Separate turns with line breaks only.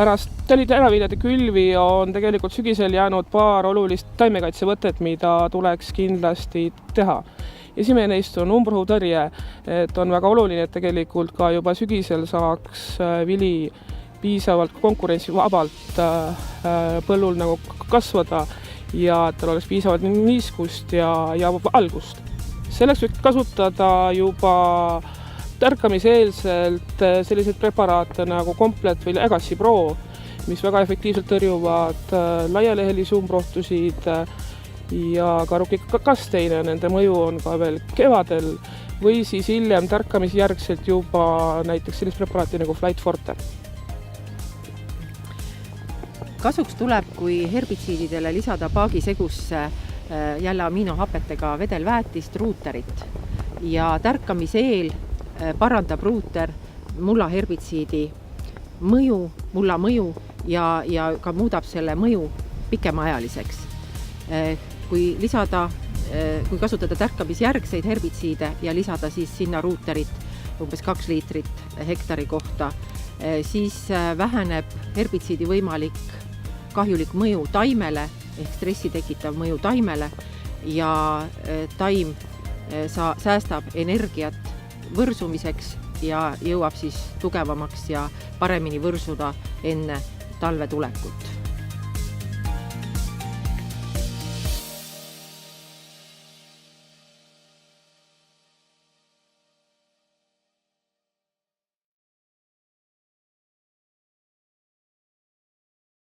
Pärast teraviljade külvi on tegelikult sügisel jäänud paar olulist taimekaitsevõtet, mida tuleks kindlasti teha. Esimene neist on umbrohutõrje, et on väga oluline, et tegelikult ka juba sügisel saaks vili piisavalt konkurentsivabalt põllul nagu kasvada ja et tal oleks piisavalt niiskust ja valgust. Selleks võib kasutada juba tärkamiseelselt selliseid preparaate nagu Komplet või Legacy Pro, mis väga efektiivselt tõrjuvad laialehelisi umbrohtusid ja ka rukikasteine. Nende mõju on ka veel kevadel või siis hiljem tärkamisjärgselt juba näiteks sellist preparaati nagu Flight Forte.
Kasuks tuleb, kui herbitsiididele lisada paagisegusse jälle aminohapetega vedelväetist, ruuterit ja tärkamise eel parandab ruuter mulla herbitsiidi mulla mõju ja ka muudab selle mõju pikemaajaliseks. Kui kasutada tärkamisjärgseid herbitsiide ja lisada siis sinna ruuterit umbes 2 liitrit hektari kohta, siis väheneb herbitsiidi võimalik kahjulik mõju taimele ehk stressi tekitav mõju taimele ja taim säästab energiat võrsumiseks ja jõuab siis tugevamaks ja paremini võrsuda enne talve tulekut.